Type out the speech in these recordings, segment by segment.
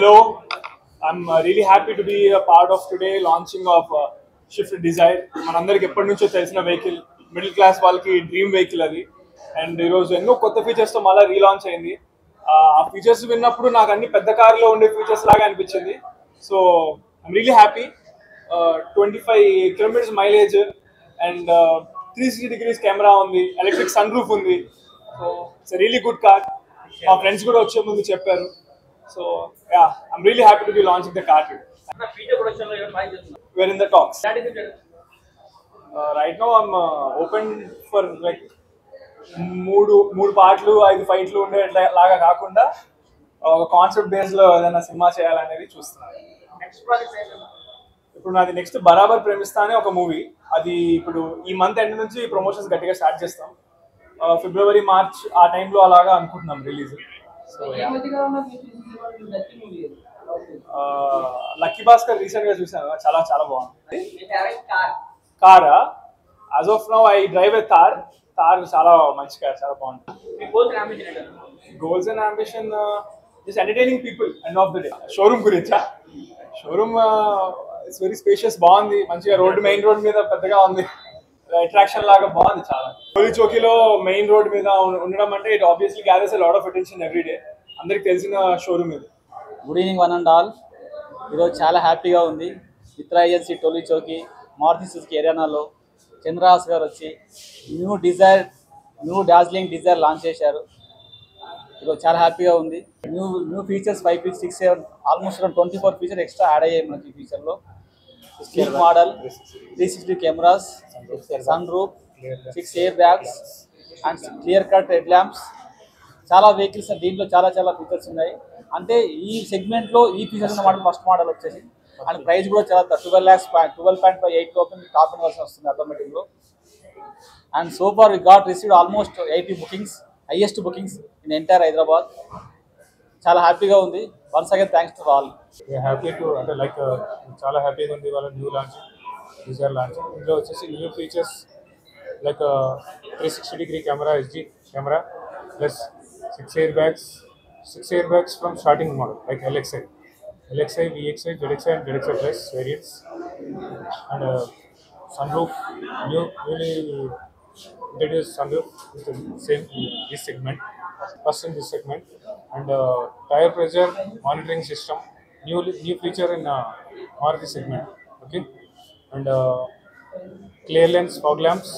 Hello, I'm really happy to be a part of today launching of Shift Desire. మనందరికి ఎప్పటి నుంచో తెలిసిన vehicle, middle class వాళ్ళకి dream vehicle అది. And ఈరోజు ఎన్నో కొత్త ఫీచర్స్తో మళ్ళీ రీలాంచ్ అయింది. ఆ ఫీచర్స్ విన్నప్పుడు నాకు అన్ని పెద్ద కార్లో ఉండే ఫీచర్స్ లాగా అనిపించింది. So I'm really happy. 25 kilometers mileage and 360 degrees camera ఉంది, ఎలక్ట్రిక్ సన్ రూఫ్ ఉంది. So it's really good car. మా ఫ్రెండ్స్ కూడా వచ్చే ముందు చెప్పారు. So yeah, I'm really happy to be launching the car today. We're in the talks. Right now I'm open for like మూడు పాటలు 5 ఫైట్లు ఉండే లాగా కాకుండా ఒక కాన్సెప్ట్ బేస్ లో ఏదైనా సినిమా చేయాలనేది చూస్తున్నాను. ఇప్పుడు నాది నెక్స్ట్ బరాబర్ ప్రేమిస్తా అనే ఒక మూవీ. అది ఇప్పుడు ఈ మంత్ ఎండ్ నుంచి ప్రమోషన్స్ గట్టిగా స్టార్ట్ చేస్తాం. ఫిబ్రవరి మార్చ్ ఆ టైంలో అలాగా అనుకుంటున్నాం release. So Lucky Bhaskar recent గా చూసాను, చాలా చాలా బాగుంది. కారా as of now I drive a Thar. Thar చాలా మంచి కార్, చాలా బాగుంది. Goals and ambition just entertaining people end of the day. Showroom గురించా? షోరూమ్ ఇట్స్ వెరీ స్పేషియస్, బాగుంది. మంచిగా రోడ్, మెయిన్ రోడ్ మీద పెద్దగా ఉంది, అట్రాక్షన్ లాగా బాగుంది చాలా. టోలీ చౌకీలో మెయిన్ రోడ్ మీద ఉండడం అంటే it obviously gathers a lot of attention every day. అందరికి తెలిసిన షోరూమ్ ఇది. Good evening one and all. ఈరోజు చాలా హ్యాపీగా ఉంది. మిత్రా ఏజెన్సీ టోలీ చౌకీ మారుతి సుజుకి ఏరియానాలో చంద్రహాస్ గారు వచ్చి న్యూ డార్జిలింగ్ డిజైర్ లాంచ్ చేశారు. ఈరోజు చాలా హ్యాపీగా ఉంది. New features 5, 6, 7 almost 24 feature extra add అయ్యాయి మనకి ఈ ఫీచర్లో. Sleek model, 360 cameras, sunroof, 6 airbags and clear cut headlamps. చాలా వెహికల్స్ దీంట్లో చాలా ఫీచర్స్ ఉన్నాయి. అంటే ఈ సెగ్మెంట్లో ఈ ఫీచర్స్ ఉన్న మోడల్ ఫస్ట్ మోడల్ వచ్చేసి. అండ్ ప్రైస్ కూడా చాలా 12.58 లోపల టాప్ ఇన్ వర్షన్ వస్తుంది ఆటోమేటిక్లో. And so far we got received almost 80 bookings, highest bookings in entire Hyderabad. చాలా హ్యాపీగా ఉంది. Once again thanks to all. Happy to అంటే లైక్ చాలా హ్యాపీగా ఉంది వాళ్ళ న్యూ లాంచ్, డిజైర్ లాంచ్. ఇందులో వచ్చేసి new features like 360 degree camera, HD camera, plus 6 air bags from starting model like LXI, VXI, ZXI and ZXI Plus variants. And sunroof, newly introduced sunroof is the same in this segment, first in this segment. And tire pressure monitoring system, new feature in Maruti segment. Okay. And clear lens fog lamps,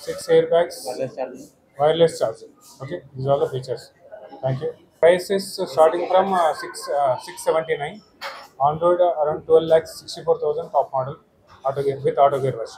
6 airbags, wireless charging. Okay, these are all the features. Thank you. Price is starting from 679, on road around 12,64,000 top model with auto gear version.